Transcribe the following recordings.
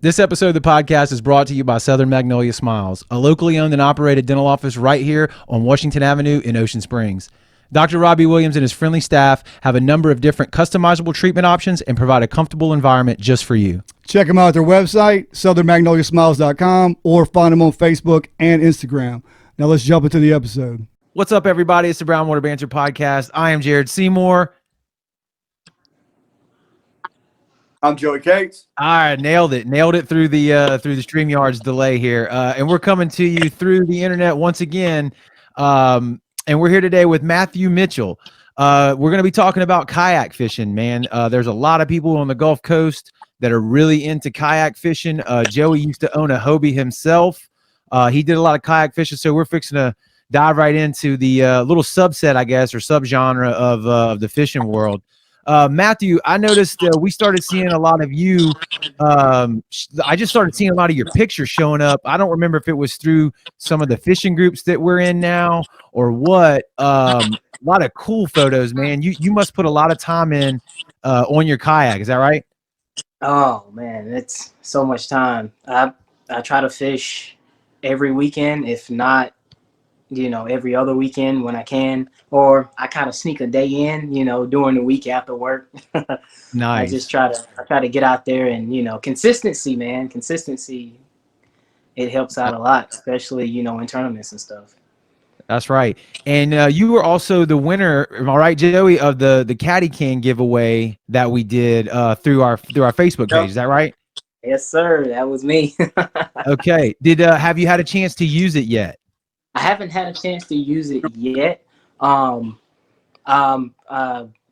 This episode of the podcast is brought to you by Southern Magnolia Smiles, a locally owned and operated dental office right here on Washington Avenue in Ocean Springs. Dr. Robbie Williams and his friendly staff have a number of different customizable treatment options and provide a comfortable environment just for you. Check them out at their website, southernmagnoliasmiles.com, or find them on Facebook and Instagram. Now let's jump into the episode. What's up, everybody? It's the Brownwater Banter podcast. I am Jared Seymour. I'm Joey Cates. All right, nailed it through the StreamYard's delay here, and we're coming to you through the internet once again. And we're here today with Matthew Mitchell. We're going to be talking about kayak fishing, man. There's a lot of people on the Gulf Coast that are really into kayak fishing. Joey used to own a Hobie himself. He did a lot of kayak fishing, so we're fixing to dive right into the little subset, I guess, or subgenre of the fishing world. Matthew, I noticed we started seeing a lot of you. I just started seeing a lot of your pictures showing up. I don't remember if it was through some of the fishing groups that we're in now or what. A lot of cool photos, man. You must put a lot of time in on your kayak. Is that right? Oh man, it's so much time. I try to fish every weekend, if not, every other weekend when I can, or I kind of sneak a day in, during the week after work. Nice. I try to get out there and, consistency, man. Consistency, it helps out a lot, especially, in tournaments and stuff. That's right. And you were also the winner, am I right, Joey, of the Caddy Can giveaway that we did through our Facebook page. Is that right? Yes, sir. That was me. Okay. Have you had a chance to use it yet? I haven't had a chance to use it yet.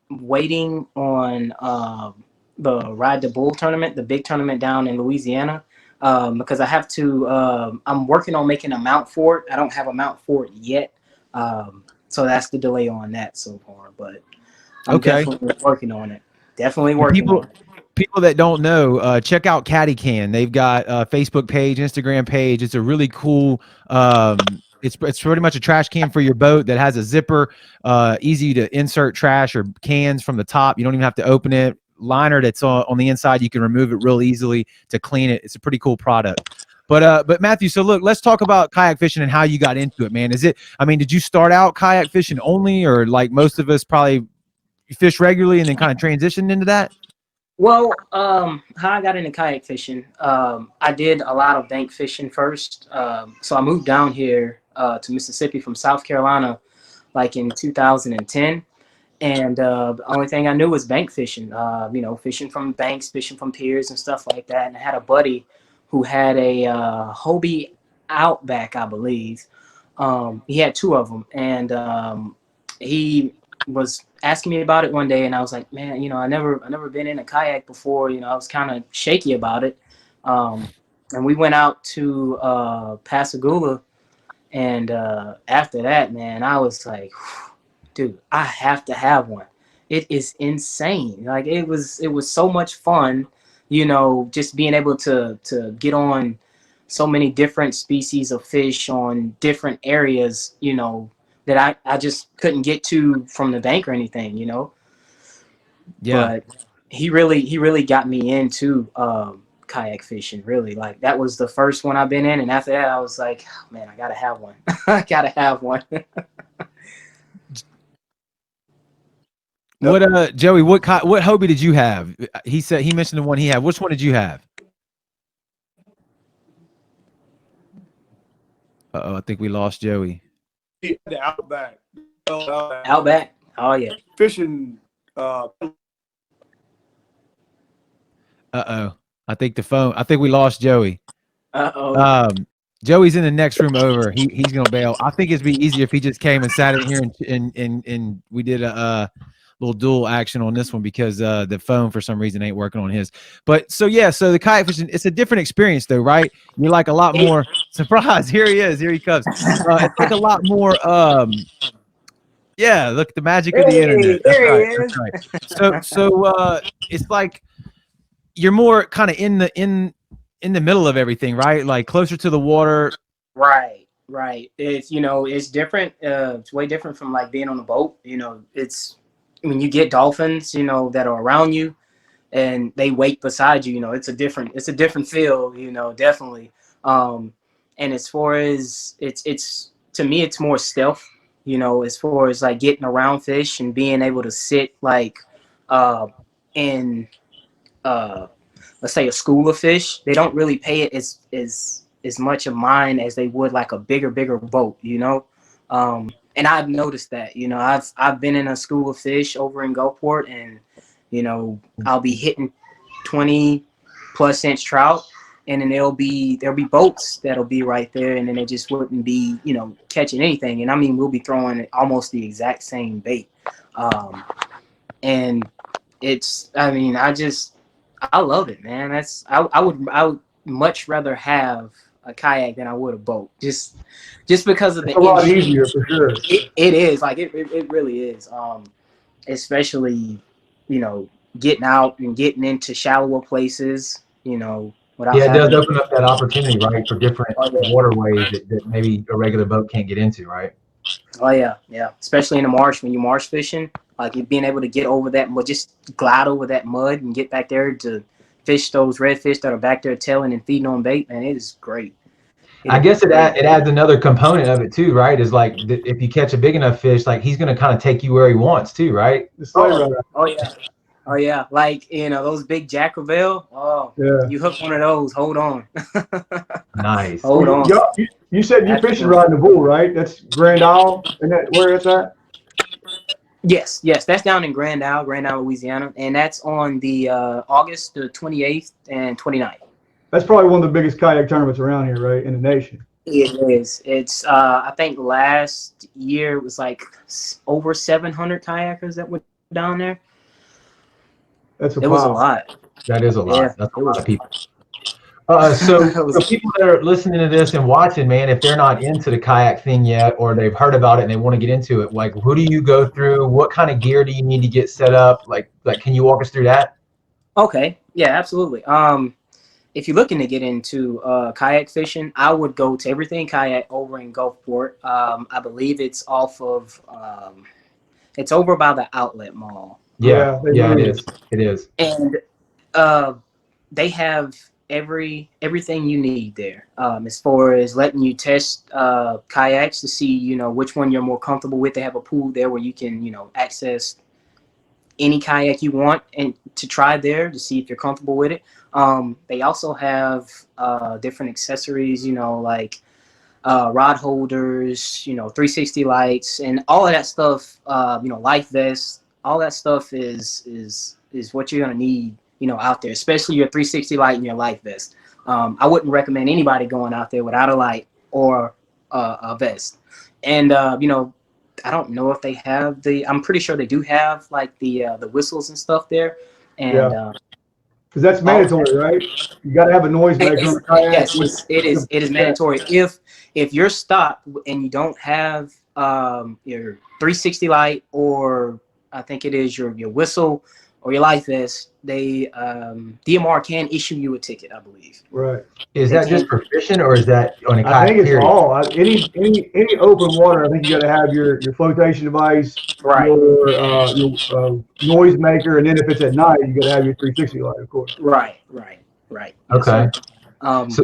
Waiting on the Ride the Bull tournament, the big tournament down in Louisiana, because I have to. I'm working on making a mount for it. I don't have a mount for it yet, so that's the delay on that so far. But I'm definitely working on it. Definitely working on it. People that don't know, check out Caddy Can. They've got a Facebook page, Instagram page. It's a really cool. It's pretty much a trash can for your boat that has a zipper, easy to insert trash or cans from the top. You don't even have to open it. Liner that's on the inside, you can remove it real easily to clean it. It's a pretty cool product. But Matthew, so look, let's talk about kayak fishing and how you got into it, man. Did you start out kayak fishing only, or like most of us probably fish regularly and then kind of transitioned into that? Well, how I got into kayak fishing, I did a lot of bank fishing first. So I moved down here to Mississippi from South Carolina, like in 2010. And the only thing I knew was bank fishing, fishing from banks, fishing from piers and stuff like that. And I had a buddy who had a Hobie Outback, I believe. He had two of them. And he was asking me about it one day, and I was like, man, I never been in a kayak before. I was kind of shaky about it. And we went out to Pascagoula, and after that, man, I was like, dude, I have to have one. It is insane. Like it was so much fun, just being able to get on so many different species of fish on different areas, that I just couldn't get to from the bank or anything, Yeah. But he really got me into kayak fishing, really. Like that was the first one I've been in, and after that I was like, oh, man, I gotta have one. I gotta have one. What Joey, what Hobie did you have? He mentioned the one he had. Which one did you have? I think we lost Joey. The Outback. Outback. Oh yeah. Fishing. I think we lost Joey. Joey's in the next room over. He's gonna bail. I think it'd be easier if he just came and sat in here and we did a little dual action on this one, because the phone for some reason ain't working on his. But so the kayak fishing, it's a different experience though, right? You're like a lot more surprise. Here he is. Here he comes. It's like a lot more. Yeah, look, the magic of the internet. That's right. So it's like you're more kind of in the middle of everything, right? Like closer to the water. Right. It's it's different. It's way different from like being on a boat. It's when you get dolphins, that are around you, and they wait beside you. You know, it's a different feel. You know, definitely. And as far as it's to me, it's more stealth. You know, as far as like getting around fish and being able to sit like in let's say a school of fish, they don't really pay it as much of mine as they would like a bigger boat, you know. And I've noticed that, you know, I've been in a school of fish over in Gulfport, and you know, I'll be hitting 20+ inch trout, and then there'll be boats that'll be right there, and then it just wouldn't be, you know, catching anything. And I mean, we'll be throwing almost the exact same bait. And it's, I mean, I love it, man. I would much rather have a kayak than I would a boat, just because of It's the a lot intrigue. easier for sure. It is like it really is. Especially, you know, getting out and getting into shallower places, you know, without Yeah, it does having. open up that opportunity, right, for different Oh yeah, waterways that maybe a regular boat can't get into, right? oh yeah, yeah. Especially in the marsh when you marsh fishing, like you being able to get over that, just glide over that mud and get back there to fish those redfish that are back there tailing and feeding on bait. Man, it is great. It I is guess great. it adds another component of it too, right? Is like if you catch a big enough fish, like he's going to kind of take you where he wants too, right? The sleigh Oh, ride. oh yeah. Oh yeah, like, you know, those big jackerville. Oh, Yeah. you hook one of those. Hold on, Nice. hold on. You said you fishing Absolutely. rod in the bull, right? That's Grand Isle. Isn't that where it's at? Yes, that's down in Grand Isle, Louisiana, and that's on the August the 28th and 29th. That's probably one of the biggest kayak tournaments around here, right, in the nation. It is. It's I think last year it was like over 700 kayakers that were down there. That's a It was a pile. lot. That is a Yeah, lot. That's a it lot was. of people. So It was. people that are listening to this and watching, man, if they're not into the kayak thing yet, or they've heard about it and they want to get into it, like, who do you go through? What kind of gear do you need to get set up? Like, can you walk us through that? Okay. Yeah, absolutely. If you're looking to get into kayak fishing, I would go to Everything Kayak over in Gulfport. I believe it's off of it's over by the Outlet Mall. Yeah, They yeah, it moved. is. It is. And they have everything you need there, as far as letting you test kayaks to see, you know, which one you're more comfortable with. They have a pool there where you can, you know, access any kayak you want and to try there to see if you're comfortable with it. They also have different accessories, you know, like rod holders, you know, 360 lights, and all of that stuff. You know, life vests. All that stuff is what you're gonna need, you know, out there, especially your 360 light and your life vest. I wouldn't recommend anybody going out there without a light or a vest. And you know, I don't know if they have the. I'm pretty sure they do have like the whistles and stuff there, and Yeah. Because that's all of that. mandatory, right? You got to have a noisemaker on the kayak. Yes, it is mandatory. If you're stopped and you don't have your 360 light, or I think it is your whistle or your life vest, they DMR can issue you a ticket, I believe. Right. Is They that just can. for fishing, or is that on a I think kayak it's period? all any open water. I think you got to have your flotation device, Right, your noisemaker, and then if it's at night, you got to have your 360 light, of course. right. Yes, Okay. sir. Um, So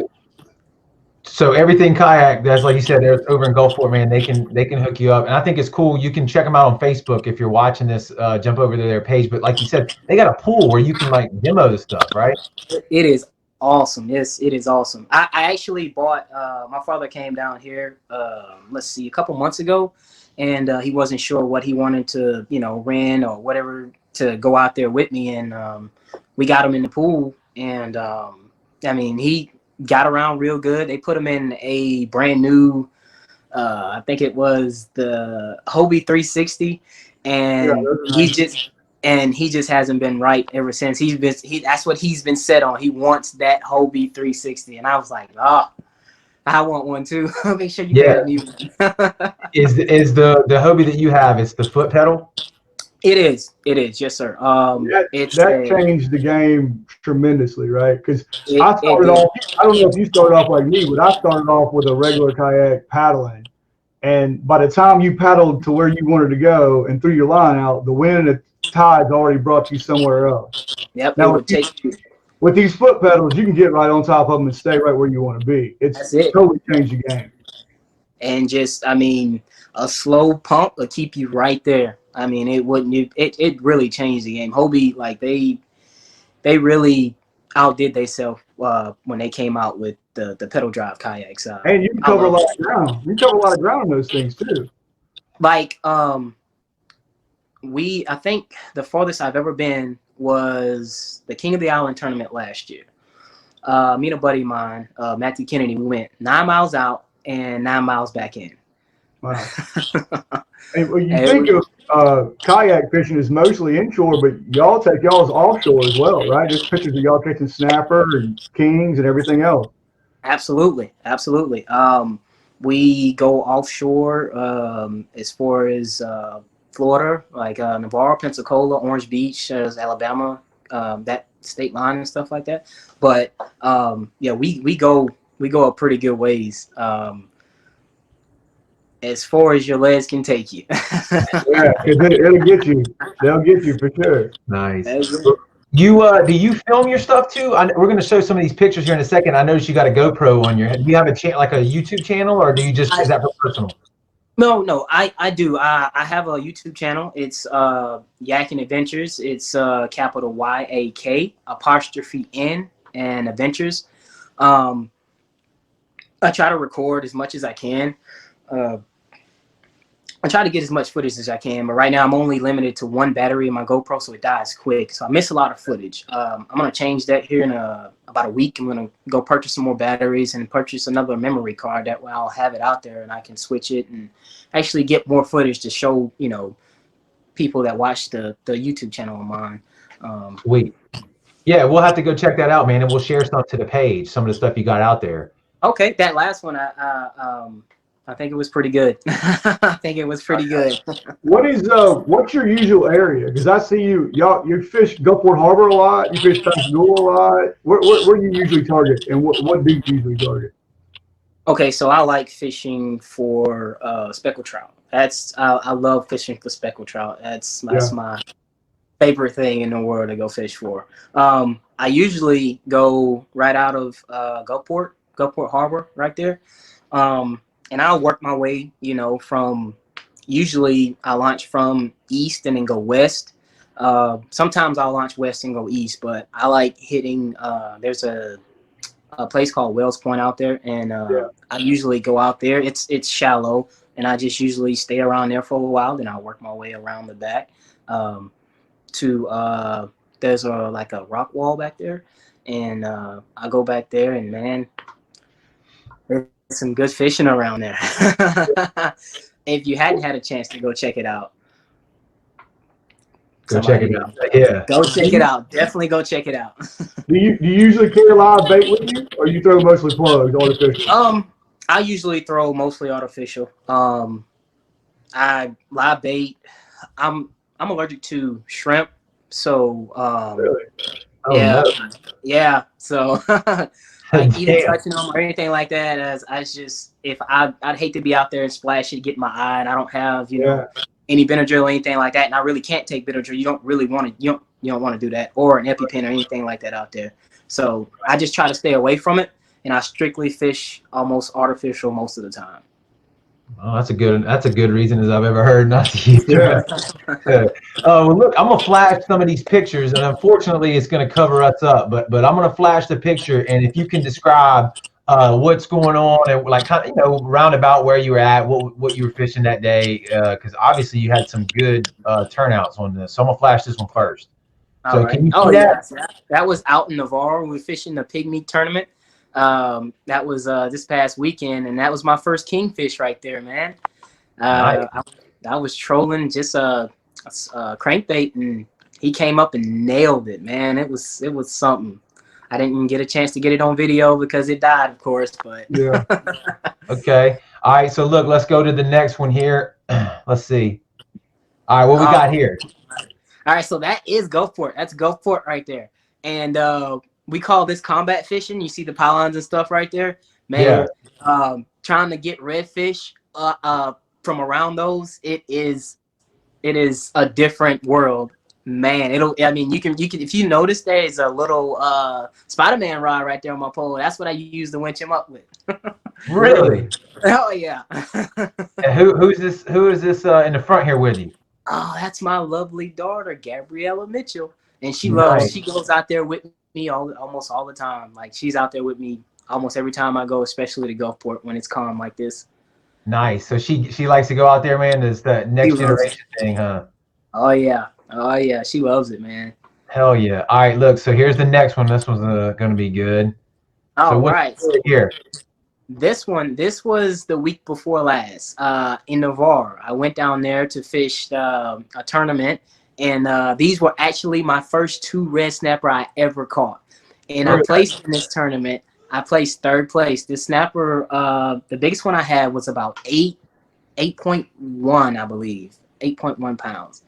so everything kayak, that's like you said, they're over in Gulfport, man. They can hook you up, and I think it's cool. You can check them out on Facebook if you're watching this. Jump over to their page, but like you said, they got a pool where you can like demo the stuff, right? it is awesome. Yes, it is awesome. I actually bought. My father came down here. Let's see, a couple months ago, and he wasn't sure what he wanted to, you know, rent or whatever to go out there with me, and we got him in the pool, and I mean, he got around real good. They put him in a brand new. I think it was the Hobie 360, Yeah, and those are he nice. just hasn't been right ever since. That's what he's been set on. He wants that Hobie 360, and I was like, I want one too. Make sure you Yeah. grab me one. Is the Hobie that you have? It's the foot pedal. It is. It is. Yes, sir. It's That a. changed the game tremendously, right? Because I It started did. off. I don't know if you started off like me, but I started off with a regular kayak paddling. And by the time you paddled to where you wanted to go and threw your line out, the wind tide's already brought you somewhere else. Yep, it Now would take you. with these foot pedals, you can get right on top of them and stay right where you want to be. It's That's it. totally changed the game. And just, I mean, a slow pump will keep you right there. I mean, it wouldn't. It really changed the game. Hobie, like they really outdid themselves when they came out with the pedal drive kayaks. And you can I cover a love lot it. of ground. You can cover a lot of ground on those things too. Like I think the farthest I've ever been was the King of the Island tournament last year. Me and a buddy of mine, Matthew Kennedy, we went 9 miles out and 9 miles back in. Wow. And when you And think of kayak fishing is mostly inshore, but y'all take y'all's offshore as well, right? There's pictures of y'all catching snapper and kings and everything else. absolutely, absolutely. We go offshore as far as Florida, like Navarre, Pensacola, Orange Beach, Alabama, that state line and stuff like that. But yeah, we go a pretty good ways. As far as your legs can take you. Yeah, because it'll get you. They'll get you for sure. Nice. You do you film your stuff too? We're going to show some of these pictures here in a second. I noticed you got a GoPro on your head. Do you have a like a YouTube channel, or do you just is that for personal? No, I do. I have a YouTube channel. It's Yakin Adventures. It's capital YAK apostrophe N and Adventures. Um, I try to record as much as I can. Uh, I try to get as much footage as I can, but right now I'm only limited to one battery in my GoPro, so it dies quick. So I miss a lot of footage. I'm gonna change that here in about a week. I'm gonna go purchase some more batteries and purchase another memory card. That way I'll have it out there and I can switch it and actually get more footage to show people that watch the YouTube channel of mine. Sweet. Yeah, we'll have to go check that out, man, and we'll share stuff to the page. Some of the stuff you got out there. Okay, that last one I think it was pretty good. I think it was pretty good. What's your usual area? Because I see you fish Gulfport Harbor a lot. You fish Pascagoula a lot. Where do you usually target, and what do you usually target? Okay, so I like fishing for speckled trout. I love fishing for speckled trout. That's my favorite thing in the world to go fish for. I usually go right out of Gulfport Harbor, right there, and I'll work my way. From usually I launch from east and then go west. Sometimes I'll launch west and go east, but I like hitting. There's a place called Wells Point out there, and I usually go out there. It's shallow, and I just usually stay around there for a while. Then I'll work my way around the back to there's like a rock wall back there, and I go back there, and man, there's some good fishing around there. If you hadn't had a chance to go check it out, Go check it out. Yeah. go check it out. Definitely go check it out. Do you usually carry a live bait with you, or you throw mostly plugs, artificial? I usually throw mostly artificial. I live bait. I'm allergic to shrimp, so Really? Oh, yeah, no. yeah. So like even Damn. touching them or anything like that, as I just if I'd hate to be out there and splash it, get my eye, and I don't have any Benadryl or anything like that, and I really can't take Benadryl. You don't really want to. You don't want to do that, or an EpiPen or anything like that out there. So I just try to stay away from it, and I strictly fish almost artificial most of the time. Oh, that's a good reason as I've ever heard not to use Yeah. well, look, I'm gonna flash some of these pictures, and unfortunately, it's gonna cover us up. But I'm gonna flash the picture, and if you can describe what's going on and like kind of roundabout where you were at, what you were fishing that day, because obviously you had some good turnouts on this. So I'm gonna flash this one first. All So right. can you Oh see that? yes, that was out in Navarre. We were fishing the pygmy tournament. That was this past weekend, and that was my first kingfish right there, man. Nice. I was trolling just a crankbait, and he came up and nailed it, man. It was something. I didn't even get a chance to get it on video because it died, of course. But Yeah. Okay. All right. So look, let's go to the next one here. Let's see. All right, what we got here? All right, so that is Gulfport. That's Gulfport right there, and we call this combat fishing. You see the pylons and stuff right there, man. Yeah. Trying to get redfish from around those, it is a different world. Man, I mean, you can. If you notice, there is a little Spider-Man rod right there on my pole. That's what I use to winch him up with. Really? Oh yeah. And who is this in the front here with you? Oh, that's my lovely daughter, Gabriella Mitchell, and Nice. she goes out there with me almost all the time. Like she's out there with me almost every time I go, especially to Gulfport when it's calm like this. Nice. So she likes to go out there, man. There's the She next loves it. generation thing, huh? Oh yeah, she loves it, man. Hell yeah. All right, look. So here's the next one. This one's going to be good. So All what's right. here? This was the week before last, in Navarre. I went down there to fish a tournament, and these were actually my first two red snapper I ever caught. And I Really? placed in this tournament. I placed third place. This snapper, the biggest one I had was about 8.1, I believe, 8.1 pounds.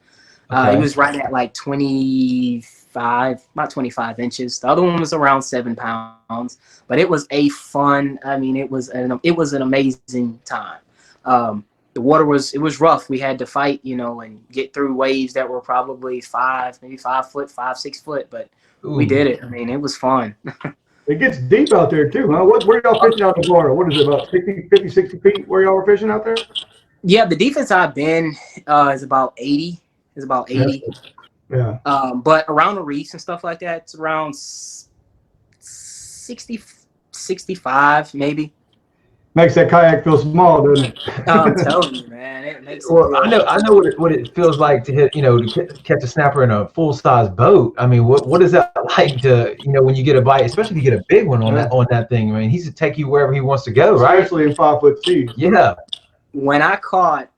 He Okay. was right at like 25, about 25 inches. The other one was around 7 pounds, but it was a fun. I mean, it was an amazing time. The water it was rough. We had to fight, and get through waves that were probably maybe 5 foot, 5, 6 foot, but we Ooh. did it. I mean, it was fun. It gets deep out there too, huh? Where y'all fishing out in Florida? What is it, about 60, 50, 60 feet where y'all were fishing out there? Yeah, the defense I've been is about 80. Is about 80. Yeah. But around the reefs and stuff like that, it's around 60, 65 maybe. Makes that kayak feel small, doesn't it? I'm telling you, man, it makes it Well, feel. I know what it feels like to hit, to catch a snapper in a full size boat. I mean, what is that like to, when you get a bite, especially if you get a big one on that thing. I mean, he's to take you wherever he wants to go, right? Especially in 5 foot seas. Yeah. When I caught,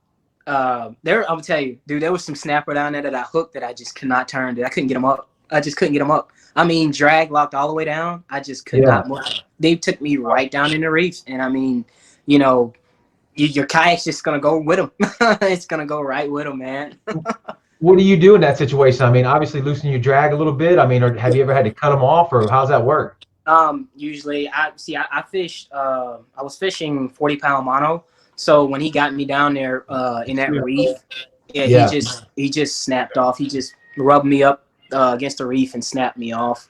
I'm tell you, dude, there was some snapper down there that I hooked that I just could not turn. I couldn't get them up. I just couldn't get them up. I mean, drag locked all the way down. I just could not move. They took me right down in the reefs, and I mean, your kayak's just gonna go with them. It's gonna go right with them, man. What do you do in that situation? I mean, obviously loosen your drag a little bit. I mean, or have you ever had to cut them off, or how's that work? Usually I fished. I was fishing 40-pound mono. So when he got me down there in that reef, he just snapped off. He just rubbed me up against the reef and snapped me off.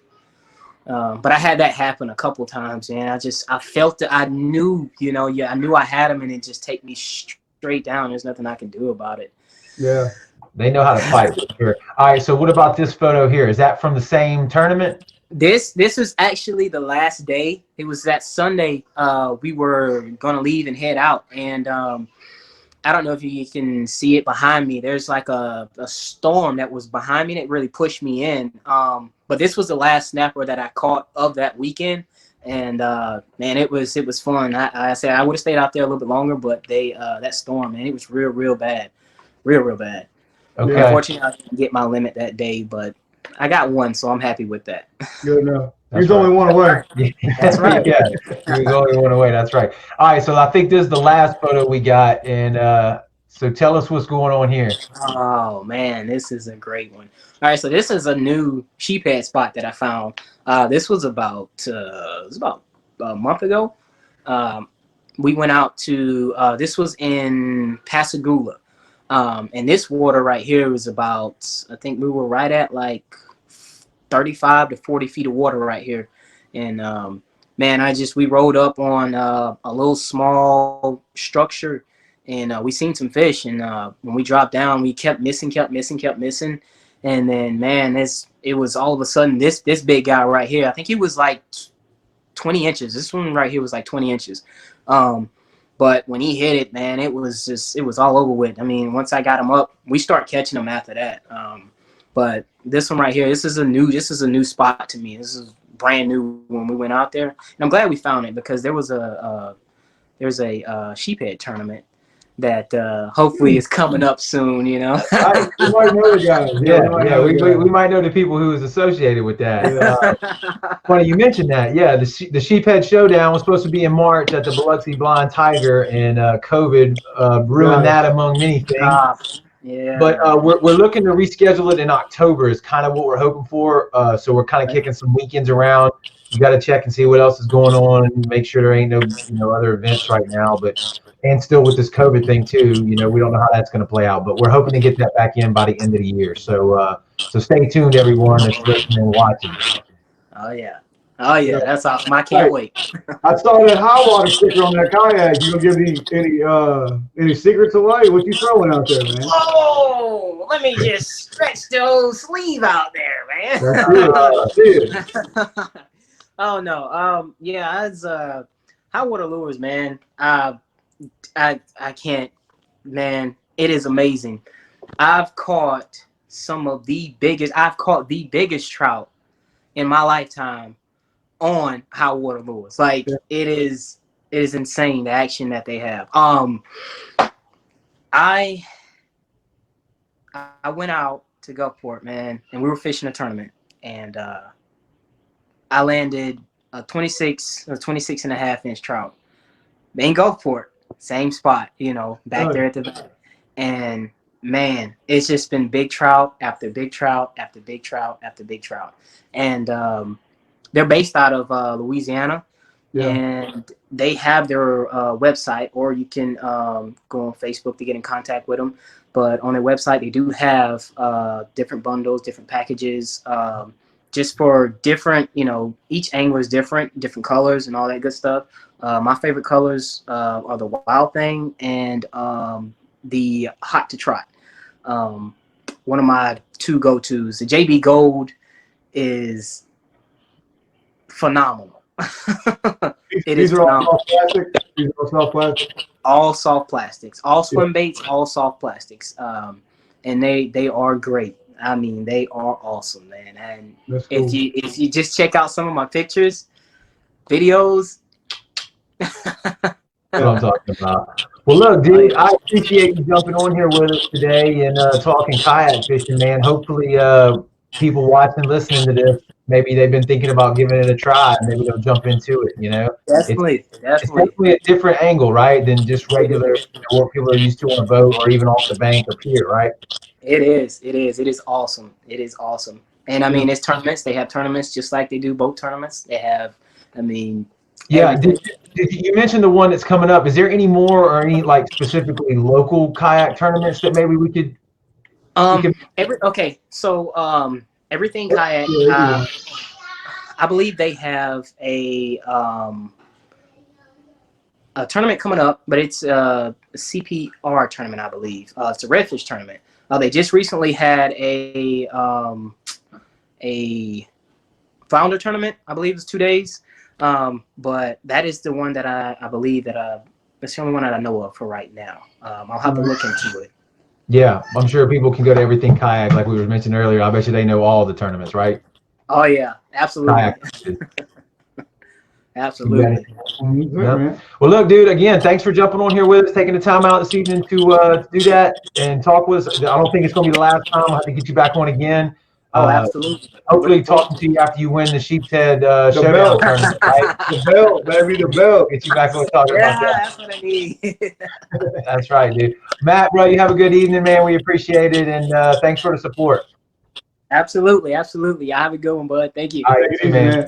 But I had that happen a couple times, man. I felt it. I knew, I knew I had him, and it just take me straight down. There's nothing I can do about it. Yeah. They know how to fight for sure. All right. So what about this photo here? Is that from the same tournament? This was actually the last day. It was that Sunday. We were gonna leave and head out, and I don't know if you can see it behind me. There's like a storm that was behind me that really pushed me in. But this was the last snapper that I caught of that weekend, and man, it was fun. I said I would have stayed out there a little bit longer, but that storm, man, it was real bad, real bad. Okay. Unfortunately, I didn't get my limit that day, but I got one, so I'm happy with that. Good enough. He's only one away. That's right. Yeah, he was only one away. That's right. All right, so I think this is the last photo we got, and so tell us what's going on here. Oh man, this is a great one. All right, so this is a new sheephead spot that I found. This was about a month ago. We went out to this was in Pascagoula, and this water right here was about, I think we were right at like 35 to 40 feet of water right here, and man, we rode up on a little small structure, and we seen some fish, and when we dropped down, we kept missing, and then man, it was all of a sudden this big guy right here. I think he was like 20 inches. This one right here was like 20 inches. But when he hit it, man, it was all over with. I mean, once I got him up, we start catching him after that. But this one right here, this is a new spot to me. This is brand new when we went out there, and I'm glad we found it because there's a sheephead tournament that hopefully is coming up soon. You might know the guys. We might know the people who is associated with that. Funny you mentioned that. Yeah, the Sheephead Showdown was supposed to be in March at the Biloxi Blind Tiger, and COVID ruined that among many things. Yeah. But we're looking to reschedule it in October is kind of what we're hoping for. So we're kind of kicking some weekends around. You got to check and see what else is going on and make sure there ain't no other events right now. But and still with this COVID thing too, you know, we don't know how that's going to play out, but we're hoping to get that back in by the end of the year. So, so stay tuned, everyone that's listening and watching. Oh yeah. Oh yeah. That's awesome. I can't Hey, wait. I saw that high water sticker on that kayak. You gonna give any secrets away? What you throwing out there, man? Oh, let me just stretch the old sleeve out there, man. That's it. That's it. Oh no. Yeah, as high water lures, man. I can't, man. It is amazing. I've caught the biggest trout in my lifetime on high water lures. Like it is insane the action that they have. I went out to Gulfport, man, and we were fishing a tournament, and I landed a 26 or 26 and a half inch trout in Gulfport, same spot, you know, back there at the, and man, it's just been big trout after big trout after big trout after big trout, and they're based out of Louisiana. Yeah. And they have their website, or you can go on Facebook to get in contact with them. But on their website, they do have different bundles, different packages, just for different, you know, each angler is different colors and all that good stuff. My favorite colors are the Wild Thing and the Hot to Trot. One of my two go-tos. The JB Gold is phenomenal. These are all soft plastic. These are all soft plastic. All soft plastics, all swim baits, all soft plastics, and they are great. I mean, they are awesome, man. And That's cool. if you just check out some of my pictures, videos. That's what I'm talking about. Well, look, dude, I appreciate you jumping on here with us today and talking kayak fishing, man. Hopefully, people watching, listening to this, maybe they've been thinking about giving it a try. Maybe they'll jump into it. You know, Definitely. it's definitely a different angle, right, than just regular, you know, what people are used to on a boat or even off the bank or pier, right? It is. It is awesome. It is awesome. And I mean, it's tournaments. They have tournaments just like they do boat tournaments. They have, I mean, yeah. Did you mention the one that's coming up? Is there any more or any like specifically local kayak tournaments that maybe we could? Okay. So everything kayak. I believe they have a tournament coming up, but it's a CPR tournament, I believe. It's a redfish tournament. They just recently had a flounder tournament. I believe it's 2 days. But that is the one that I believe that that's the only one that I know of for right now. I'll have to look into it. Yeah, I'm sure people can go to Everything Kayak, like we were mentioning earlier. I bet you they know all the tournaments, right? Oh yeah, absolutely. Kayak. Absolutely. Yep. Well, look, dude, again, thanks for jumping on here with us, taking the time out this evening to do that and talk with us. I don't think it's going to be the last time. I'll have to get you back on again. Oh, absolutely. Hopefully talking to you after you win the Sheep's Head Showdown tournament, right? The belt, baby, the belt. Get you back on talking about that. That's what I need. That's right, dude. Matt, bro, you have a good evening, man. We appreciate it, and thanks for the support. Absolutely. I have a good one, bud. Thank you. All right, man.